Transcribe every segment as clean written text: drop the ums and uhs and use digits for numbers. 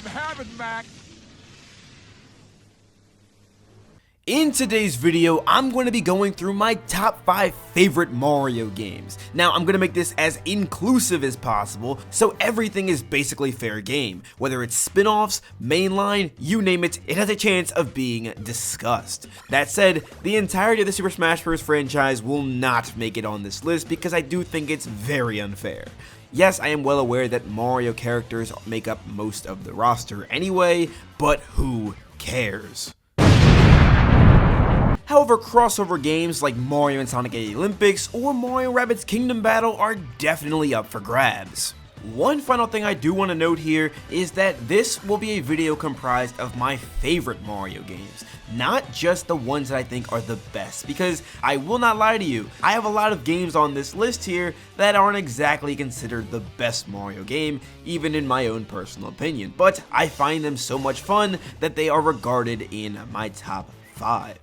am having, Mac. In today's video, I'm going to be going through my top 5 favorite Mario games. Now, I'm going to make this as inclusive as possible, so everything is basically fair game. Whether it's spin-offs, mainline, you name it, it has a chance of being discussed. That said, the entirety of the Super Smash Bros. Franchise will not make it on this list because I do think it's very unfair. Yes, I am well aware that Mario characters make up most of the roster anyway, but who cares? However, crossover games like Mario and Sonic at the Olympics or Mario & Rabbids Kingdom Battle are definitely up for grabs. One final thing I do want to note here is that this will be a video comprised of my favorite Mario games, not just the ones that I think are the best, because I will not lie to you, I have a lot of games on this list here that aren't exactly considered the best Mario game, even in my own personal opinion, but I find them so much fun that they are regarded in my top 5.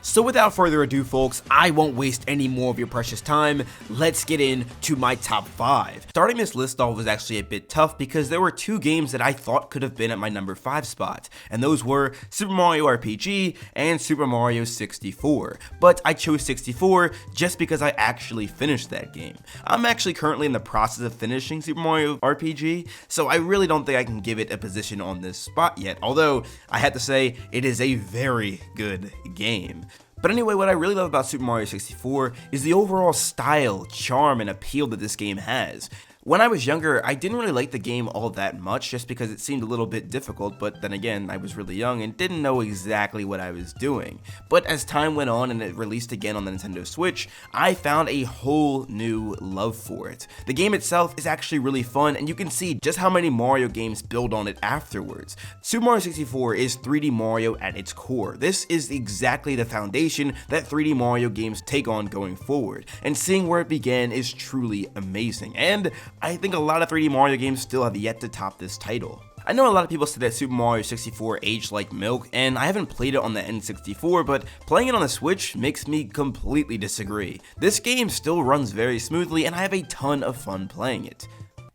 So without further ado, folks, I won't waste any more of your precious time. Let's get into my top 5. Starting this list off was actually a bit tough because there were 2 games that I thought could have been at my number 5 spot, and those were Super Mario RPG and Super Mario 64. But I chose 64 just because I actually finished that game. I'm actually currently in the process of finishing Super Mario RPG, so I really don't think I can give it a position on this spot yet, although I have to say it is a very good game. But anyway, what I really love about Super Mario 64 is the overall style, charm, and appeal that this game has. When I was younger, I didn't really like the game all that much just because it seemed a little bit difficult, but then again, I was really young and didn't know exactly what I was doing. But as time went on and it released again on the Nintendo Switch, I found a whole new love for it. The game itself is actually really fun, and you can see just how many Mario games build on it afterwards. Super Mario 64 is 3D Mario at its core. This is exactly the foundation that 3D Mario games take on going forward, and seeing where it began is truly amazing. And I think a lot of 3D Mario games still have yet to top this title. I know a lot of people say that Super Mario 64 aged like milk, and I haven't played it on the N64, but playing it on the Switch makes me completely disagree. This game still runs very smoothly, and I have a ton of fun playing it.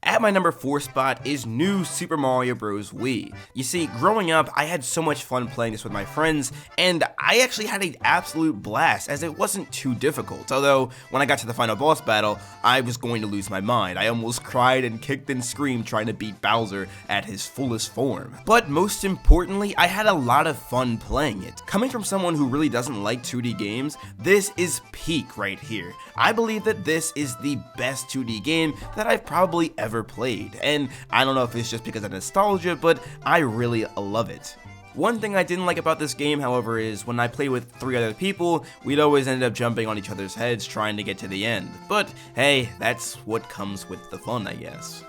At my number 4 spot is New Super Mario Bros. Wii. You see, growing up, I had so much fun playing this with my friends, and I actually had an absolute blast as it wasn't too difficult, although when I got to the final boss battle, I was going to lose my mind. I almost cried and kicked and screamed trying to beat Bowser at his fullest form. But most importantly, I had a lot of fun playing it. Coming from someone who really doesn't like 2D games, this is peak right here. I believe that this is the best 2D game that I've probably ever played, and I don't know if it's just because of nostalgia, but I really love it. One thing I didn't like about this game, however, is when I played with 3 other people, we'd always end up jumping on each other's heads trying to get to the end. But hey, that's what comes with the fun, I guess.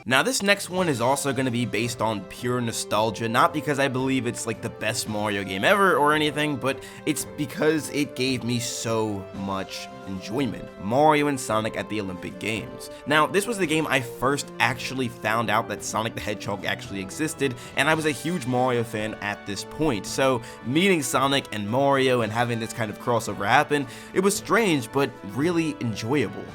Now this next one is also going to be based on pure nostalgia, not because I believe it's like the best Mario game ever or anything, but it's because it gave me so much enjoyment. Mario and Sonic at the Olympic Games. Now this was the game I first actually found out that Sonic the Hedgehog actually existed, and I was a huge Mario fan at this point, so meeting Sonic and Mario and having this kind of crossover happen, it was strange but really enjoyable.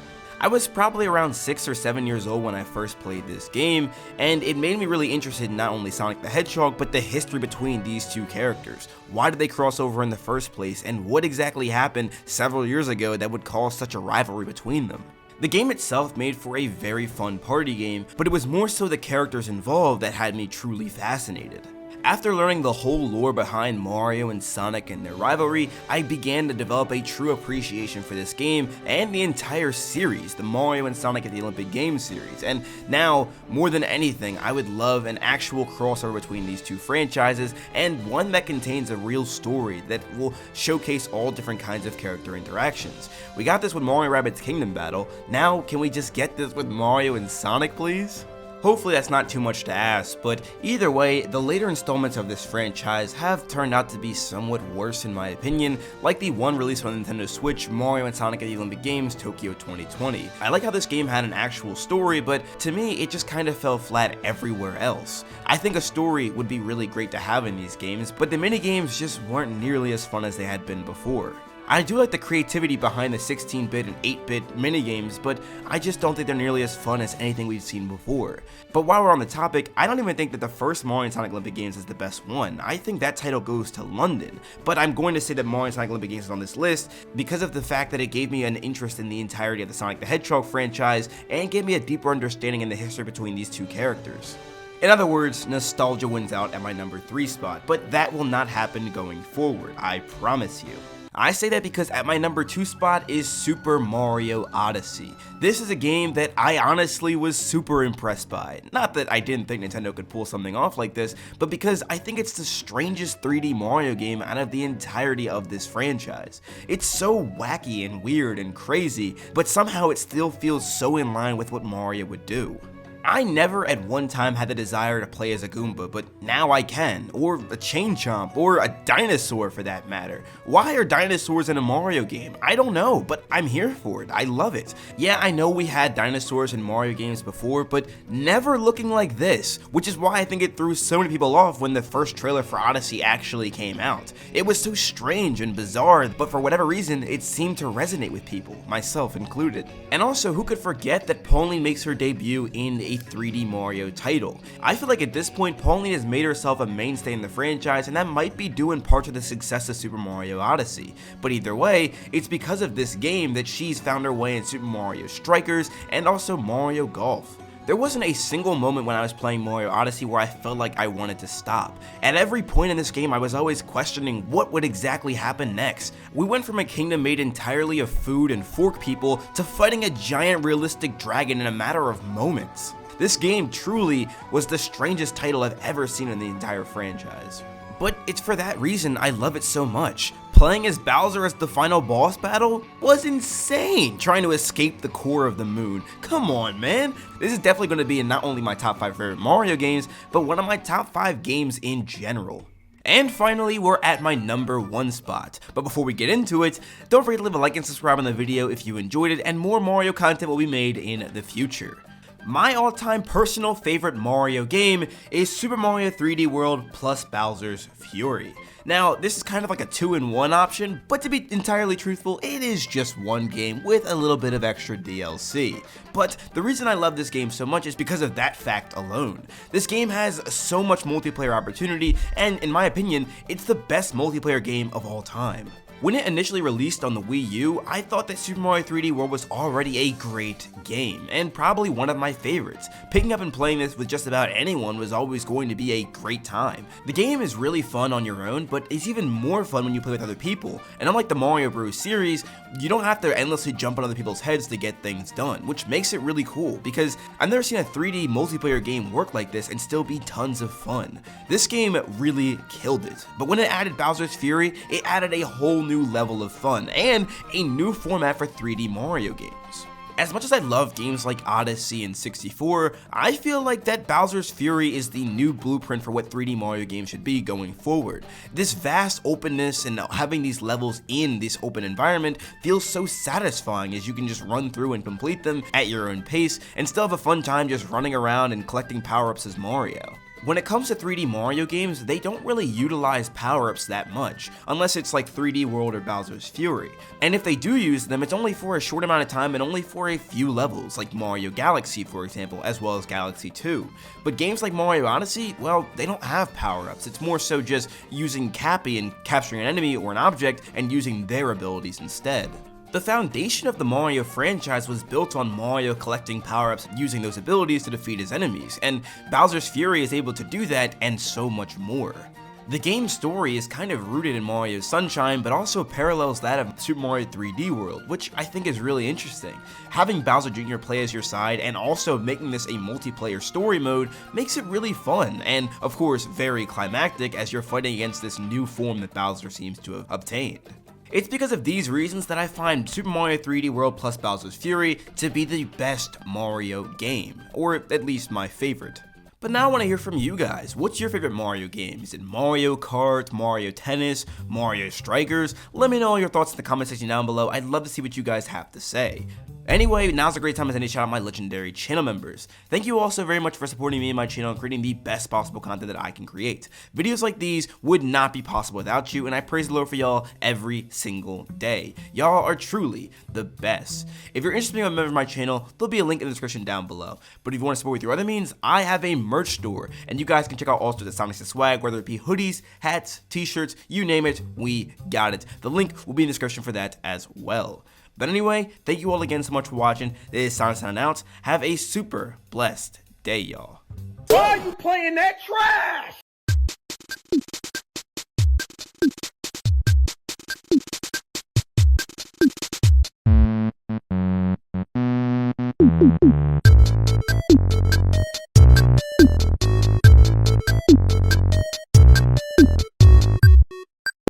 I was probably around 6 or 7 years old when I first played this game, and it made me really interested in not only Sonic the Hedgehog, but the history between these 2 characters. Why did they cross over in the first place, and what exactly happened several years ago that would cause such a rivalry between them? The game itself made for a very fun party game, but it was more so the characters involved that had me truly fascinated. After learning the whole lore behind Mario and Sonic and their rivalry, I began to develop a true appreciation for this game and the entire series, the Mario and Sonic at the Olympic Games series, and now, more than anything, I would love an actual crossover between these 2 franchises, and one that contains a real story that will showcase all different kinds of character interactions. We got this with Mario & Rabbids Kingdom Battle, now can we just get this with Mario and Sonic, please? Hopefully that's not too much to ask, but either way, the later installments of this franchise have turned out to be somewhat worse in my opinion, like the one released on Nintendo Switch, Mario and Sonic at the Olympic Games Tokyo 2020. I like how this game had an actual story, but to me it just kind of fell flat everywhere else. I think a story would be really great to have in these games, but the minigames just weren't nearly as fun as they had been before. I do like the creativity behind the 16-bit and 8-bit minigames, but I just don't think they're nearly as fun as anything we've seen before. But while we're on the topic, I don't even think that the first Mario and Sonic Olympic Games is the best one. I think that title goes to London, but I'm going to say that Mario and Sonic Olympic Games is on this list because of the fact that it gave me an interest in the entirety of the Sonic the Hedgehog franchise and gave me a deeper understanding in the history between these two characters. In other words, nostalgia wins out at my number 3 spot, but that will not happen going forward, I promise you. I say that because at my number 2 spot is Super Mario Odyssey. This is a game that I honestly was super impressed by. Not that I didn't think Nintendo could pull something off like this, but because I think it's the strangest 3D Mario game out of the entirety of this franchise. It's so wacky and weird and crazy, but somehow it still feels so in line with what Mario would do. I never at one time had the desire to play as a Goomba, but now I can, or a Chain Chomp, or a dinosaur for that matter. Why are dinosaurs in a Mario game? I don't know, but I'm here for it. I love it. Yeah, I know we had dinosaurs in Mario games before, but never looking like this, which is why I think it threw so many people off when the first trailer for Odyssey actually came out. It was so strange and bizarre, but for whatever reason, it seemed to resonate with people, myself included. And also, who could forget that Pauline makes her debut in a 3D Mario title? I feel like at this point, Pauline has made herself a mainstay in the franchise, and that might be due in part to the success of Super Mario Odyssey. But either way, it's because of this game that she's found her way in Super Mario Strikers and also Mario Golf. There wasn't a single moment when I was playing Mario Odyssey where I felt like I wanted to stop. At every point in this game, I was always questioning what would exactly happen next. We went from a kingdom made entirely of food and fork people to fighting a giant realistic dragon in a matter of moments. This game truly was the strangest title I've ever seen in the entire franchise. But it's for that reason I love it so much. Playing as Bowser as the final boss battle was insane, trying to escape the core of the moon. Come on, man. This is definitely going to be in not only my top 5 favorite Mario games, but one of my top 5 games in general. And finally, we're at my number 1 spot. But before we get into it, don't forget to leave a like and subscribe on the video if you enjoyed it, and more Mario content will be made in the future. My all-time personal favorite Mario game is Super Mario 3D World plus Bowser's Fury. Now, this is kind of like a 2-in-1 option, but to be entirely truthful, it is just one game with a little bit of extra DLC. But the reason I love this game so much is because of that fact alone. This game has so much multiplayer opportunity, and in my opinion, it's the best multiplayer game of all time. When it initially released on the Wii U, I thought that Super Mario 3D World was already a great game, and probably one of my favorites. Picking up and playing this with just about anyone was always going to be a great time. The game is really fun on your own, but it's even more fun when you play with other people, and unlike the Mario Bros. Series, you don't have to endlessly jump on other people's heads to get things done, which makes it really cool, because I've never seen a 3D multiplayer game work like this and still be tons of fun. This game really killed it, but when it added Bowser's Fury, it added a whole new level of fun and a new format for 3D Mario games. As much as I love games like Odyssey and 64, I feel like that Bowser's Fury is the new blueprint for what 3D Mario games should be going forward. This vast openness and having these levels in this open environment feels so satisfying as you can just run through and complete them at your own pace and still have a fun time just running around and collecting power-ups as Mario. When it comes to 3D Mario games, they don't really utilize power-ups that much, unless it's like 3D World or Bowser's Fury. And if they do use them, it's only for a short amount of time and only for a few levels, like Mario Galaxy for example, as well as Galaxy 2. But games like Mario Odyssey, well, they don't have power-ups. It's more so just using Cappy and capturing an enemy or an object and using their abilities instead. The foundation of the Mario franchise was built on Mario collecting power-ups using those abilities to defeat his enemies, and Bowser's Fury is able to do that and so much more. The game's story is kind of rooted in Mario's Sunshine, but also parallels that of Super Mario 3D World, which I think is really interesting. Having Bowser Jr. play as your side and also making this a multiplayer story mode makes it really fun, and of course very climactic as you're fighting against this new form that Bowser seems to have obtained. It's because of these reasons that I find Super Mario 3D World plus Bowser's Fury to be the best Mario game, or at least my favorite. But now I want to hear from you guys. What's your favorite Mario game? Is it Mario Kart, Mario Tennis, Mario Strikers? Let me know all your thoughts in the comment section down below. I'd love to see what you guys have to say. Anyway, now's a great time to shout out my legendary channel members. Thank you all so very much for supporting me and my channel and creating the best possible content that I can create. Videos like these would not be possible without you, and I praise the Lord for y'all every single day. Y'all are truly the best. If you're interested in being a member of my channel, there'll be a link in the description down below. But if you want to support with your other means, I have a merch store, and you guys can check out all sorts of SONICSTA swag, whether it be hoodies, hats, t-shirts, you name it, we got it. The link will be in the description for that as well. But anyway, thank you all again so much for watching. This is SONICSTA signing out. Have a super blessed day, y'all. Why are you playing that trash?